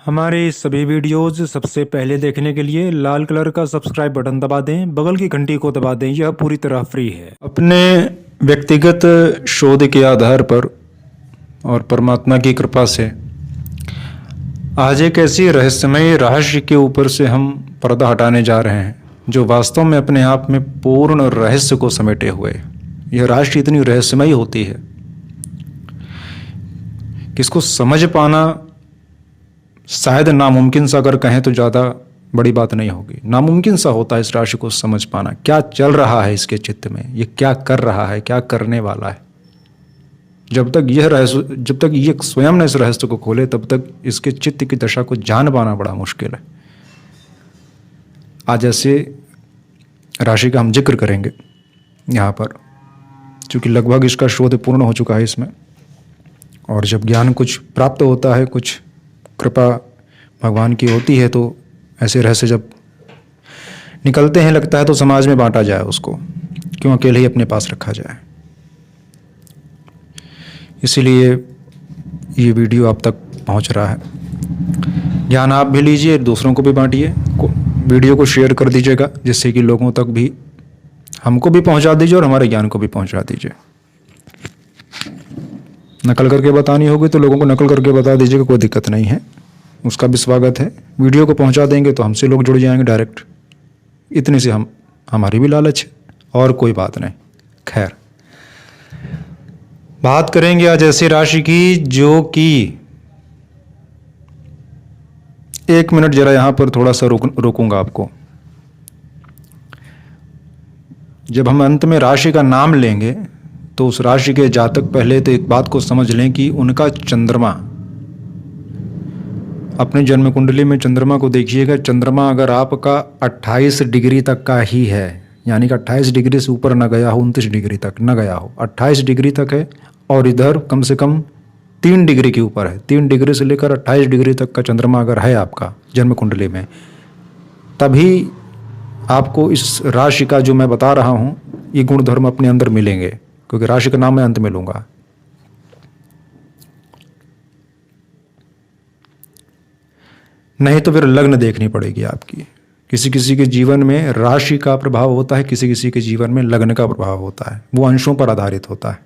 हमारे सभी वीडियोस सबसे पहले देखने के लिए लाल कलर का सब्सक्राइब बटन दबा दें, बगल की घंटी को दबा दें। यह पूरी तरह फ्री है। अपने व्यक्तिगत शोध के आधार पर और परमात्मा की कृपा से आज एक ऐसी रहस्यमय रहस्य के ऊपर से हम पर्दा हटाने जा रहे हैं जो वास्तव में अपने आप में पूर्ण रहस्य को समेटे हुए है। यह रहस्य इतनी रहस्यमय होती है कि इसको समझ पाना शायद नामुमकिन सा अगर कहें तो ज़्यादा बड़ी बात नहीं होगी। नामुमकिन सा होता है इस राशि को समझ पाना। क्या चल रहा है इसके चित्त में, ये क्या कर रहा है, क्या करने वाला है। जब तक ये स्वयं ने इस रहस्य को खोले तब तक इसके चित्त की दशा को जान पाना बड़ा मुश्किल है। आज ऐसे राशि का हम जिक्र करेंगे यहाँ पर, क्योंकि लगभग इसका शोध पूर्ण हो चुका है इसमें। और जब ज्ञान कुछ प्राप्त होता है, कुछ कृपा भगवान की होती है, तो ऐसे रहस्य जब निकलते हैं लगता है तो समाज में बांटा जाए उसको, क्यों अकेले ही अपने पास रखा जाए। इसीलिए ये वीडियो आप तक पहुंच रहा है। ज्ञान आप भी लीजिए, दूसरों को भी बांटिए। वीडियो को शेयर कर दीजिएगा जिससे कि लोगों तक भी, हमको भी पहुंचा दीजिए और हमारे ज्ञान को भी पहुंचा दीजिए। नकल करके बतानी होगी तो लोगों को नकल करके बता दीजिएगा, कोई दिक्कत नहीं है, उसका भी स्वागत है। वीडियो को पहुंचा देंगे तो हमसे लोग जुड़ जाएंगे डायरेक्ट। इतने से हमारी भी लालच है, और कोई बात नहीं। खैर, बात करेंगे आज ऐसी राशि की जो कि 1 मिनट जरा यहाँ पर थोड़ा सा रोकूंगा आपको। जब हम अंत में राशि का नाम लेंगे तो उस राशि के जातक पहले तो एक बात को समझ लें कि उनका चंद्रमा, अपने जन्म कुंडली में चंद्रमा को देखिएगा। चंद्रमा अगर आपका 28 डिग्री तक का ही है, यानी कि 28 डिग्री से ऊपर न गया हो, 29 डिग्री तक न गया हो, 28 डिग्री तक है, और इधर कम से कम 3 डिग्री के ऊपर है, 3 डिग्री से लेकर 28 डिग्री तक का चंद्रमा अगर है आपका जन्म कुंडली में, तभी आपको इस राशि का जो मैं बता रहा हूँ ये गुण धर्म अपने अंदर मिलेंगे, क्योंकि राशि का नाम मैं अंत में लूंगा। नहीं तो फिर लग्न देखनी पड़ेगी आपकी। किसी किसी के जीवन में राशि का प्रभाव होता है, किसी किसी के जीवन में लग्न का प्रभाव होता है, वो अंशों पर आधारित होता है।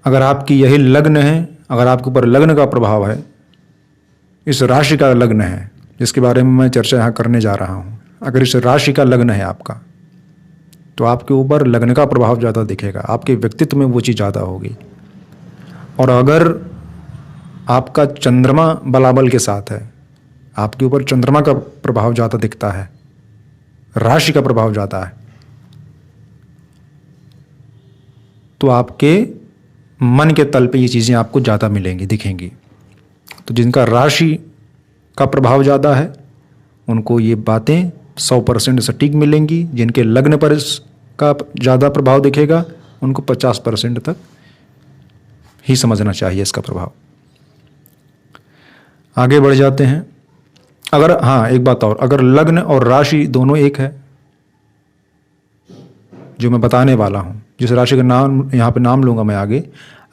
अगर आपकी यही लग्न है, अगर आपके ऊपर लग्न का प्रभाव है, इस राशि का लग्न है जिसके बारे में मैं चर्चा यहाँ करने जा रहा हूँ, अगर इस राशि का लग्न है आपका, तो आपके ऊपर लग्न का प्रभाव ज़्यादा दिखेगा, आपके व्यक्तित्व में वो चीज़ ज़्यादा होगी। और अगर आपका चंद्रमा बलाबल के साथ है, आपके ऊपर चंद्रमा का प्रभाव ज़्यादा दिखता है, राशि का प्रभाव ज़्यादा है, तो आपके मन के तल पे ये चीज़ें आपको ज़्यादा मिलेंगी, दिखेंगी। तो जिनका राशि का प्रभाव ज़्यादा है उनको ये बातें 100% सटीक मिलेंगी। जिनके लग्न पर इसका ज़्यादा प्रभाव दिखेगा उनको 50% तक ही समझना चाहिए इसका प्रभाव। आगे बढ़ जाते हैं। अगर, हाँ, एक बात और, अगर लग्न और राशि दोनों एक है, जो मैं बताने वाला हूँ, जिस राशि का नाम यहाँ पे नाम लूँगा मैं आगे,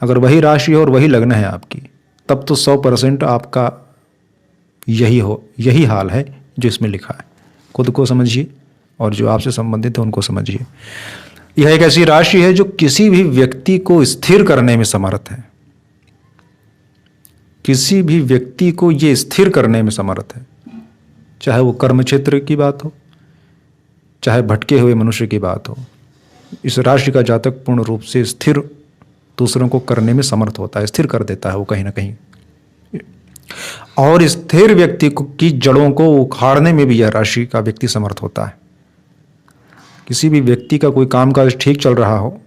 अगर वही राशि और वही लग्न है आपकी, तब तो 100% आपका यही हाल है जो इसमें लिखा है। खुद को समझिए और जो आपसे संबंधित है उनको समझिए। यह एक ऐसी राशि है जो किसी भी व्यक्ति को स्थिर करने में समर्थ है। किसी भी व्यक्ति को ये स्थिर करने में समर्थ है, चाहे वो कर्म क्षेत्र की बात हो, चाहे भटके हुए मनुष्य की बात हो। इस राशि का जातक पूर्ण रूप से स्थिर दूसरों को करने में समर्थ होता है, स्थिर कर देता है वो कहीं ना कहीं। और स्थिर व्यक्ति की जड़ों को उखाड़ने में भी यह राशि का व्यक्ति समर्थ होता है। किसी भी व्यक्ति का कोई कामकाज ठीक चल रहा हो,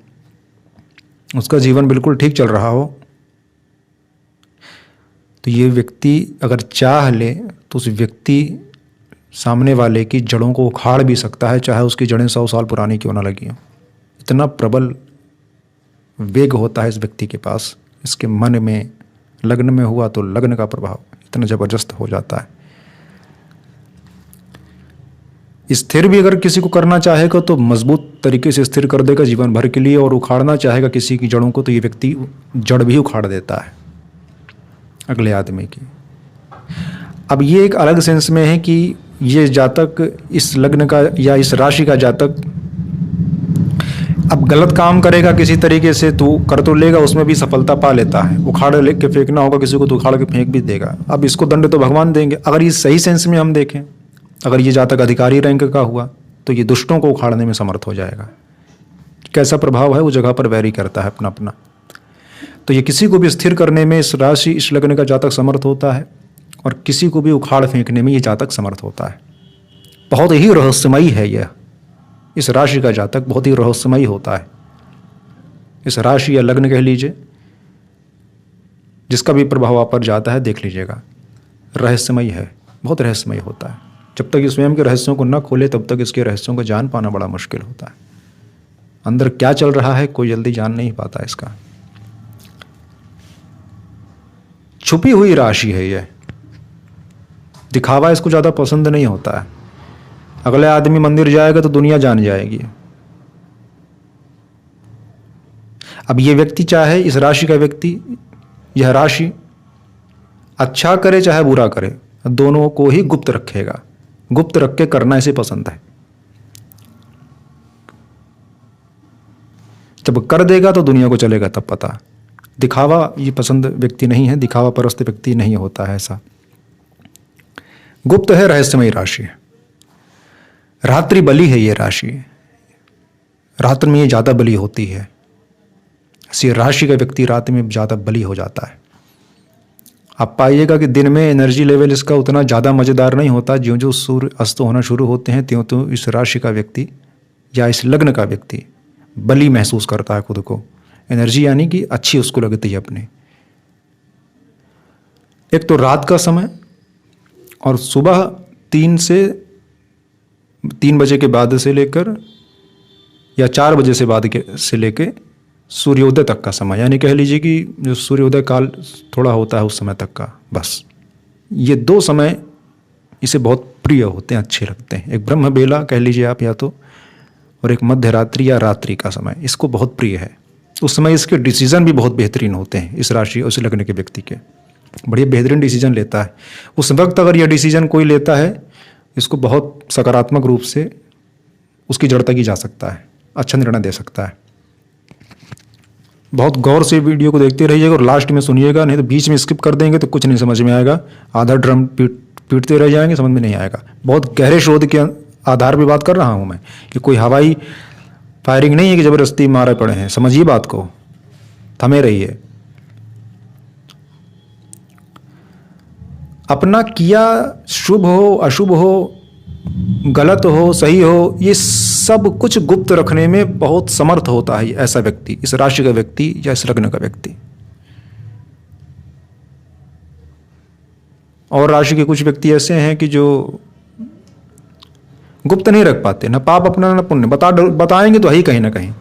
उसका जीवन बिल्कुल ठीक चल रहा हो, तो ये व्यक्ति अगर चाह ले तो उस व्यक्ति सामने वाले की जड़ों को उखाड़ भी सकता है, चाहे उसकी जड़ें 100 साल पुरानी क्यों ना लगी हों। इतना प्रबल वेग होता है इस व्यक्ति के पास। इसके मन में लग्न में हुआ तो लग्न का प्रभाव इतना जबरदस्त हो जाता है। स्थिर भी अगर किसी को करना चाहेगा तो मजबूत तरीके से स्थिर कर देगा जीवन भर के लिए, और उखाड़ना चाहेगा किसी की जड़ों को तो ये व्यक्ति जड़ भी उखाड़ देता है। अगले आदमी की। अब ये एक अलग सेंस में है कि ये जातक, इस लग्न का या इस राशि का जातक अब गलत काम करेगा किसी तरीके से तो कर तो लेगा, उसमें भी सफलता पा लेता है। उखाड़ ले के फेंकना होगा किसी को तो उखाड़ के फेंक भी देगा। अब इसको दंड तो भगवान देंगे। अगर ये सही सेंस में हम देखें, अगर ये जातक अधिकारी रैंक का हुआ तो ये दुष्टों को उखाड़ने में समर्थ हो जाएगा। कैसा प्रभाव है वो जगह पर वैरी करता है अपना अपना। तो ये किसी को भी स्थिर करने में इस राशि, इस लग्न का जातक समर्थ होता है, और किसी को भी उखाड़ फेंकने में ये जातक समर्थ होता है। बहुत ही रहस्यमयी है यह। इस राशि का जातक बहुत ही रहस्यमयी होता है। इस राशि या लग्न कह लीजिए, जिसका भी प्रभाव आप पर जाता है, देख लीजिएगा, रहस्यमयी है, बहुत रहस्यमयी होता है। जब तक ये स्वयं के रहस्यों को न खोले तब तक इसके रहस्यों को जान पाना बड़ा मुश्किल होता है। अंदर क्या चल रहा है कोई जल्दी जान नहीं पाता इसका। छुपी हुई राशि है यह। दिखावा इसको ज़्यादा पसंद नहीं होता है। अगले आदमी मंदिर जाएगा तो दुनिया जान जाएगी। अब ये व्यक्ति चाहे, इस राशि का व्यक्ति, यह राशि अच्छा करे चाहे बुरा करे, दोनों को ही गुप्त रखेगा। गुप्त रख के करना इसे पसंद है। जब कर देगा तो दुनिया को चलेगा तब पता। दिखावा ये पसंद व्यक्ति नहीं है, दिखावा परस्त व्यक्ति नहीं होता है ऐसा। गुप्त है, रहस्यमयी राशि है। रात्रि बली है ये राशि। रात्रि में ये ज़्यादा बली होती है। इसी राशि का व्यक्ति रात में ज़्यादा बली हो जाता है। आप पाइएगा कि दिन में एनर्जी लेवल इसका उतना ज़्यादा मज़ेदार नहीं होता। ज्यों ज्यों सूर्य अस्त होना शुरू होते हैं त्यों त्यों इस राशि का व्यक्ति या इस लग्न का व्यक्ति बली महसूस करता है खुद को। एनर्जी यानी कि अच्छी उसको लगती है अपनी। एक तो रात का समय, और सुबह 3 बजे के बाद से लेकर या 4 बजे से बाद से लेकर सूर्योदय तक का समय, यानी कह लीजिए कि जो सूर्योदय काल थोड़ा होता है उस समय तक का, बस ये 2 समय इसे बहुत प्रिय होते हैं, अच्छे लगते हैं। एक ब्रह्म बेला कह लीजिए आप या तो, और एक मध्य रात्रि या रात्रि का समय इसको बहुत प्रिय है। उस समय इसके डिसीजन भी बहुत बेहतरीन होते हैं। इस राशि और इस लग्न के व्यक्ति के बढ़िया बेहतरीन डिसीजन लेता है। उस वक्त अगर यह डिसीजन कोई लेता है, इसको बहुत सकारात्मक रूप से उसकी जड़ तक ही जा सकता है, अच्छा निर्णय दे सकता है। बहुत गौर से वीडियो को देखते रहिएगा और लास्ट में सुनिएगा, नहीं तो बीच में स्किप कर देंगे तो कुछ नहीं समझ में आएगा। आधा ड्रम पीटते रह जाएंगे, समझ में नहीं आएगा। बहुत गहरे शोध के आधार पर बात कर रहा हूँ मैं, कि कोई हवाई फायरिंग नहीं है कि ज़बरदस्ती मारे पड़े हैं। समझिए बात को, थमे रहिए। अपना किया शुभ हो अशुभ हो, गलत हो सही हो, ये सब कुछ गुप्त रखने में बहुत समर्थ होता है ऐसा व्यक्ति, इस राशि का व्यक्ति या इस लग्न का व्यक्ति। और राशि के कुछ व्यक्ति ऐसे हैं कि जो गुप्त नहीं रख पाते, न पाप अपना न पुण्य। बताएंगे तो है ही कहीं ना कहीं,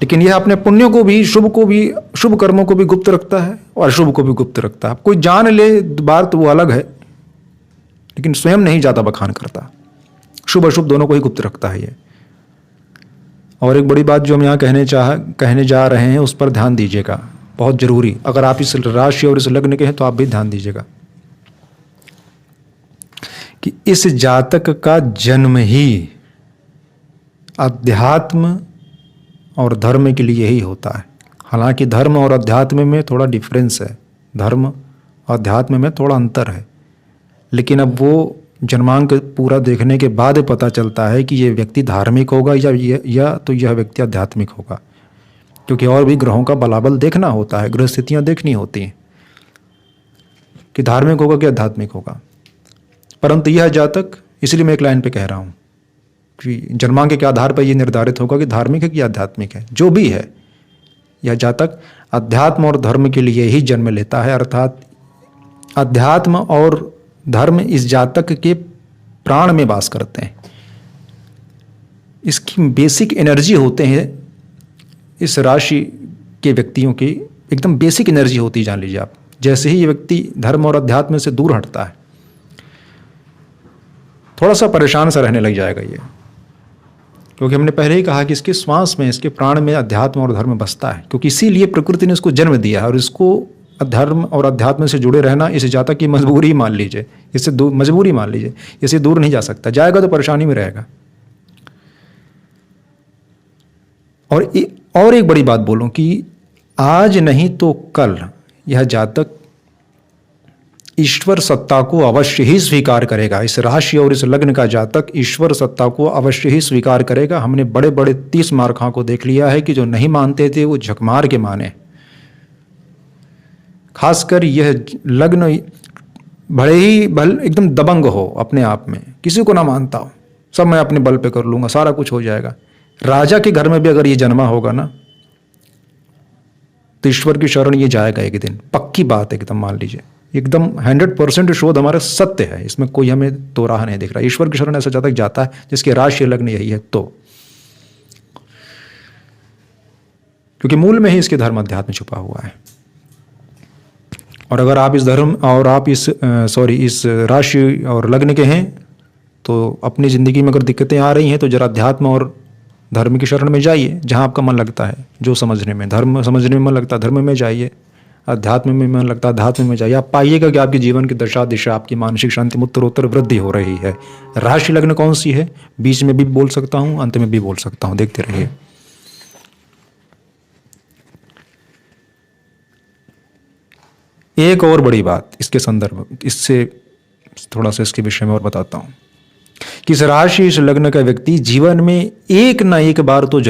लेकिन यह अपने पुण्यों को भी, शुभ को भी, शुभ कर्मों को भी गुप्त रखता है और अशुभ को भी गुप्त रखता है। कोई जान ले बात तो वो अलग है, लेकिन स्वयं नहीं ज़्यादा बखान करता। शुभ अशुभ दोनों को ही गुप्त रखता है ये। और एक बड़ी बात जो हम यहाँ कहने जा रहे हैं उस पर ध्यान दीजिएगा, बहुत जरूरी। अगर आप इस राशि और इस लग्न के हैं तो आप भी ध्यान दीजिएगा कि इस जातक का जन्म ही अध्यात्म और धर्म के लिए ही होता है। हालांकि धर्म और अध्यात्म में थोड़ा डिफरेंस है, धर्म और अध्यात्म में थोड़ा अंतर है, लेकिन अब वो जन्मांक पूरा देखने के बाद पता चलता है कि ये व्यक्ति धार्मिक होगा या तो यह व्यक्ति आध्यात्मिक होगा, क्योंकि और भी ग्रहों का बलाबल देखना होता है, ग्रह स्थितियाँ देखनी होती हैं कि धार्मिक होगा कि आध्यात्मिक होगा। परंतु यह जातक, इसलिए मैं एक लाइन पे कह रहा हूँ कि जन्मांक के आधार पर यह निर्धारित होगा कि धार्मिक है कि आध्यात्मिक है। जो भी है, यह जातक अध्यात्म और धर्म के लिए ही जन्म लेता है, अर्थात अध्यात्म और धर्म इस जातक के प्राण में वास करते हैं। इसकी बेसिक एनर्जी होते हैं इस राशि के व्यक्तियों की, एकदम बेसिक एनर्जी होती है, जान लीजिए आप। जैसे ही ये व्यक्ति धर्म और अध्यात्म से दूर हटता है, थोड़ा सा परेशान सा रहने लग जाएगा ये, क्योंकि हमने पहले ही कहा कि इसके श्वास में, इसके प्राण में अध्यात्म और धर्म बसता है, क्योंकि इसीलिए प्रकृति ने इसको जन्म दिया है और इसको धर्म और अध्यात्म से जुड़े रहना इस जातक की मजबूरी मान लीजिए, इससे मजबूरी मान लीजिए, इससे दूर नहीं जा सकता, जाएगा तो परेशानी में रहेगा। और एक बड़ी बात बोलूं कि आज नहीं तो कल यह जातक ईश्वर सत्ता को अवश्य ही स्वीकार करेगा। इस राशि और इस लग्न का जातक ईश्वर सत्ता को अवश्य ही स्वीकार करेगा। हमने बड़े बड़े 30 मार्खां को देख लिया है कि जो नहीं मानते थे वो झकमार के माने। खासकर यह लग्न भले ही एकदम दबंग हो अपने आप में, किसी को ना मानता हो, सब मैं अपने बल पे कर लूंगा, सारा कुछ हो जाएगा। राजा के घर में भी अगर ये जन्मा होगा ना तो ईश्वर की शरण ये जाएगा एक दिन, पक्की बात है एकदम, मान लीजिए एकदम 100% शोध हमारा सत्य है, इसमें कोई हमें तो राह नहीं दिख रहा। ईश्वर की शरण ऐसा जातक जाता है जिसके राशि लग्न यही है, तो क्योंकि मूल में ही इसके धर्म अध्यात्म छुपा हुआ है। और अगर आप इस धर्म और आप इस राशि और लग्न के हैं तो अपनी ज़िंदगी में अगर दिक्कतें आ रही हैं तो जरा अध्यात्म और धर्म की शरण में जाइए, जहाँ आपका मन लगता है, जो समझने में, धर्म समझने में मन लगता है धर्म में जाइए, अध्यात्म में मन लगता है अध्यात्म में जाइए। आप पाइएगा कि आपके जीवन की दशा दिशा, आपकी मानसिक शांति में उत्तरोत्तर वृद्धि हो रही है। राशि लग्न कौन सी है, बीच में भी बोल सकता हूँ, अंत में भी बोल सकता हूँ, देखते रहिए। एक और बड़ी बात इसके संदर्भ, इससे थोड़ा सा इसके विषय में और बताता हूँ कि इस राशि इस लग्न का व्यक्ति जीवन में एक ना एक बार तो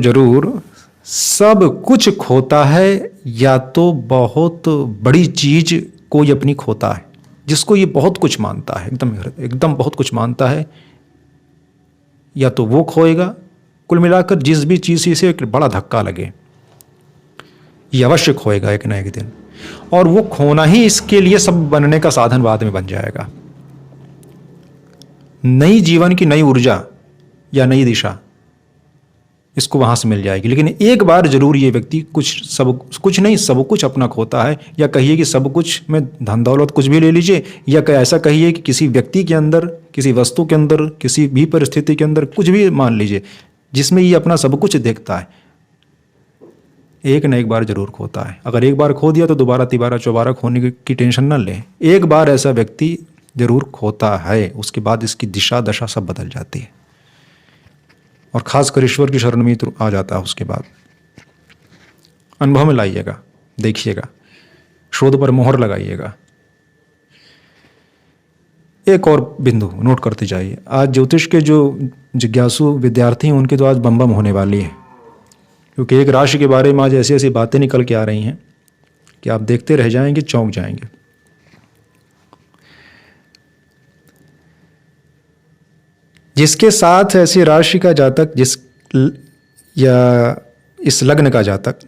जरूर सब कुछ खोता है, या तो बहुत बड़ी चीज कोई अपनी खोता है, जिसको ये बहुत कुछ मानता है, एकदम बहुत कुछ मानता है, या तो वो खोएगा। कुल मिलाकर जिस भी चीज से इसे एक बड़ा धक्का लगे ये अवश्य खोएगा एक ना एक दिन, और वो खोना ही इसके लिए सब बनने का साधन बाद में बन जाएगा। नई जीवन की नई ऊर्जा या नई दिशा इसको वहां से मिल जाएगी। लेकिन एक बार जरूर ये व्यक्ति सब कुछ अपना खोता है, या कहिए कि सब कुछ में धन दौलत कुछ भी ले लीजिए, या ऐसा कहिए कि किसी व्यक्ति के अंदर, किसी वस्तु के अंदर, किसी भी परिस्थिति के अंदर कुछ भी मान लीजिए जिसमें ये अपना सब कुछ देखता है, एक न एक बार जरूर खोता है। अगर एक बार खो दिया तो दोबारा तिबारा चौबारा खोने की टेंशन न लें, एक बार ऐसा व्यक्ति जरूर खोता है, उसके बाद इसकी दिशा दशा सब बदल जाती है, और खासकर ईश्वर की शरण में तो आ जाता है। उसके बाद अनुभव में लाइएगा, देखिएगा, शोध पर मोहर लगाइएगा। एक और बिंदु नोट करते जाइए, आज ज्योतिष के जो जिज्ञासु विद्यार्थी हैं उनकी तो आज बम बम होने वाली है, क्योंकि एक राशि के बारे में आज ऐसी ऐसी बातें निकल के आ रही हैं कि आप देखते रह जाएंगे, चौंक जाएंगे। जिसके साथ ऐसी राशि का जातक या इस लग्न का जातक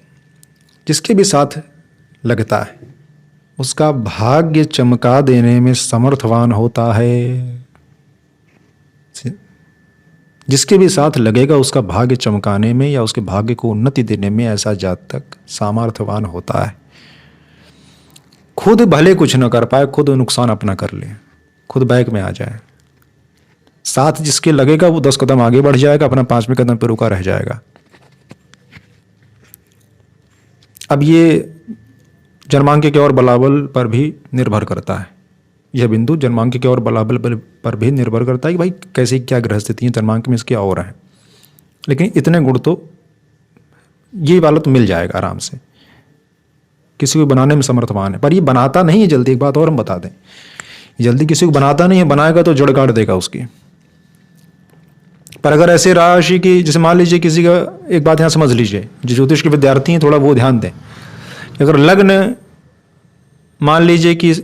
जिसके भी साथ लगता है उसका भाग्य चमका देने में समर्थवान होता है। जिसके भी साथ लगेगा उसका भाग्य चमकाने में या उसके भाग्य को उन्नति देने में ऐसा जातक सामर्थ्यवान होता है। खुद भले कुछ न कर पाए, खुद नुकसान अपना कर ले, खुद बैक में आ जाए, साथ जिसके लगेगा वो 10 कदम आगे बढ़ जाएगा, अपना 5वें कदम पर रुका रह जाएगा। अब ये जन्मांक के और बलाबल पर भी निर्भर करता है। यह बिंदु जन्मांक के और बलाबल पर भी निर्भर करता है कि भाई कैसे क्या ग्रह स्थिति है जन्मांक में इसके और हैं, लेकिन इतने गुण तो ये वाला तो मिल जाएगा आराम से, किसी को बनाने में समर्थवान है। पर ये बनाता नहीं है जल्दी, एक बात और हम बता दें, जल्दी किसी को बनाता नहीं है, बनाएगा तो जड़ काट देगा उसकी। पर अगर ऐसे राशि की, जैसे मान लीजिए किसी का, एक बात यहाँ समझ लीजिए, जो ज्योतिष के विद्यार्थी हैं थोड़ा वो ध्यान दें, अगर लग्न मान लीजिए कि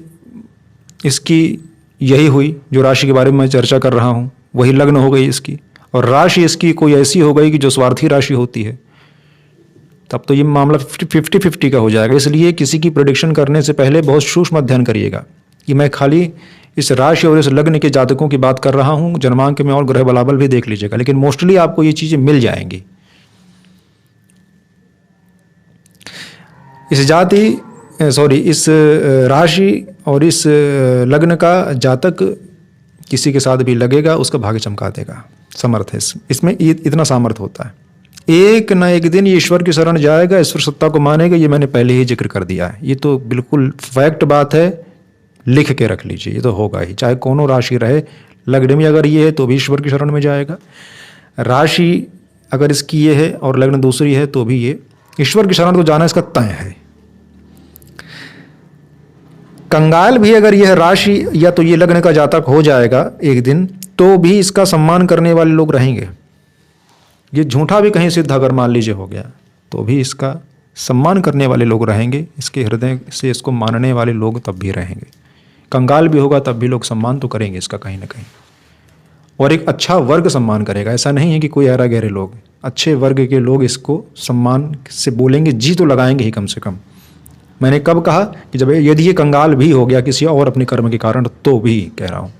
इसकी यही हुई, जो राशि के बारे में मैं चर्चा कर रहा हूँ वही लग्न हो गई इसकी, और राशि इसकी कोई ऐसी हो गई कि जो स्वार्थी राशि होती है, तब तो ये मामला 50-50 का हो जाएगा। इसलिए किसी की प्रेडिक्शन करने से पहले बहुत सूक्ष्म अध्ययन करिएगा। कि मैं खाली इस राशि और इस लग्न के जातकों की बात कर रहा हूँ, जन्मांक में और ग्रह बलाबल भी देख लीजिएगा, लेकिन मोस्टली आपको ये चीज़ें मिल जाएंगी। इस राशि और इस लग्न का जातक किसी के साथ भी लगेगा उसका भाग्य चमका देगा, समर्थ है इसमें, इतना सामर्थ्य होता है। एक न एक दिन ये ईश्वर की शरण जाएगा, ईश्वर सत्ता को मानेगा। ये मैंने पहले ही जिक्र कर दिया है, ये तो बिल्कुल फैक्ट बात है, लिख के रख लीजिए, ये तो होगा ही। चाहे कोनो राशि रहे, लग्न में अगर ये है तो भी ईश्वर की शरण में जाएगा, राशि अगर इसकी ये है और लग्न दूसरी है तो भी ये ईश्वर की शरण तो जाना इसका तय है। कंगाल भी अगर यह राशि या तो ये लग्न का जातक हो जाएगा एक दिन, तो भी इसका सम्मान करने वाले लोग रहेंगे। ये झूठा भी कहीं सिद्ध अगर मान लीजिए हो गया, तो भी इसका सम्मान करने वाले लोग रहेंगे, इसके हृदय से इसको मानने वाले लोग तब भी रहेंगे। कंगाल भी होगा तब भी लोग सम्मान तो करेंगे इसका कहीं ना कहीं, और एक अच्छा वर्ग सम्मान करेगा। ऐसा नहीं है कि कोई ऐरा गहरे लोग, अच्छे वर्ग के लोग इसको सम्मान से बोलेंगे, जी तो लगाएंगे ही कम से कम। मैंने कब कहा कि जब यदि ये कंगाल भी हो गया किसी और अपने कर्म के कारण, तो भी कह रहा हूँ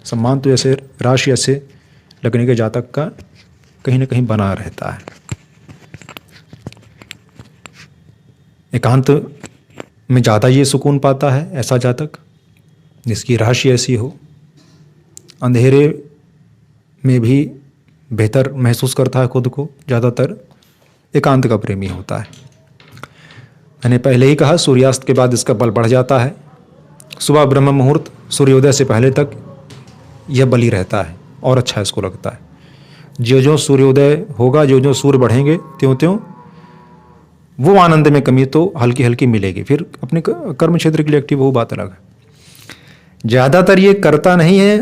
सम्मान तो ऐसे राशि ऐसे लगने के जातक का कहीं ना कहीं बना रहता है। एकांत में ज़्यादा ये सुकून पाता है ऐसा जातक जिसकी राशि ऐसी हो, अंधेरे में भी बेहतर महसूस करता है खुद को, ज़्यादातर एकांत का प्रेमी होता है। मैंने पहले ही कहा सूर्यास्त के बाद इसका बल बढ़ जाता है, सुबह ब्रह्म मुहूर्त सूर्योदय से पहले तक यह बली रहता है और अच्छा इसको लगता है। जो जो सूर्योदय होगा, जो जो सूर्य बढ़ेंगे, त्यों त्यों वो आनंद में कमी तो हल्की हल्की मिलेगी। फिर अपने कर्म क्षेत्र के लिए एक्टिव हो, बात अलग है। ज़्यादातर ये करता नहीं है,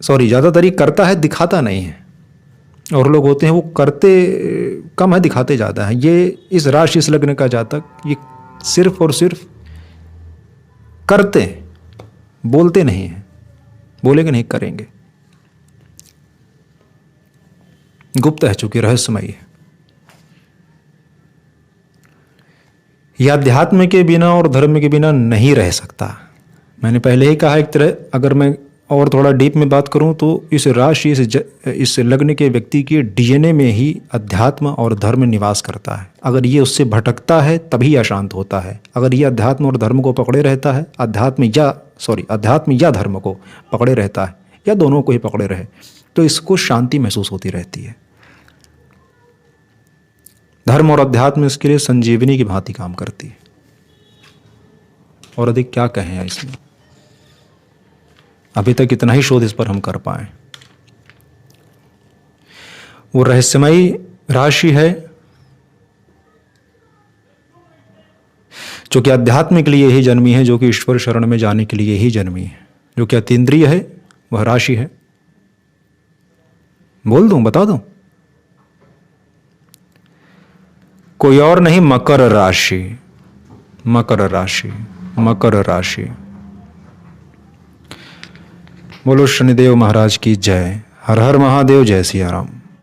ज़्यादातर ये करता है, दिखाता नहीं है। और लोग होते हैं वो करते कम है, दिखाते ज़्यादा है। ये इस राशि इस लग्न का जातक ये सिर्फ और सिर्फ करते हैं, बोलते नहीं हैं। बोलेंगे नहीं, करेंगे। गुप्त है, चूंकि रहस्यमयी है। यह अध्यात्म के बिना और धर्म के बिना नहीं रह सकता। मैंने पहले ही कहा, एक तरह अगर मैं और थोड़ा डीप में बात करूं तो इस राशि इस लग्न के व्यक्ति के डीएनए में ही अध्यात्म और धर्म निवास करता है। अगर ये उससे भटकता है तभी अशांत होता है। अगर ये अध्यात्म और धर्म को पकड़े रहता है, अध्यात्म या धर्म को पकड़े रहता है, या दोनों को ही पकड़े रहे, तो इसको शांति महसूस होती रहती है। धर्म और अध्यात्म इसके लिए संजीवनी की भांति काम करती है। और अधिक क्या कहें इसमें, अभी तक इतना ही शोध इस पर हम कर पाए। वो रहस्यमयी राशि है जो कि अध्यात्म के लिए ही जन्मी है, जो कि ईश्वर शरण में जाने के लिए ही जन्मी है। जो कि अतीन्द्रिय है वह राशि है। बोल दूं, बता दूं, कोई और नहीं, मकर राशि। मकर राशि, मकर राशि। बोलो शनिदेव महाराज की जय। हर हर महादेव, जय सिया राम।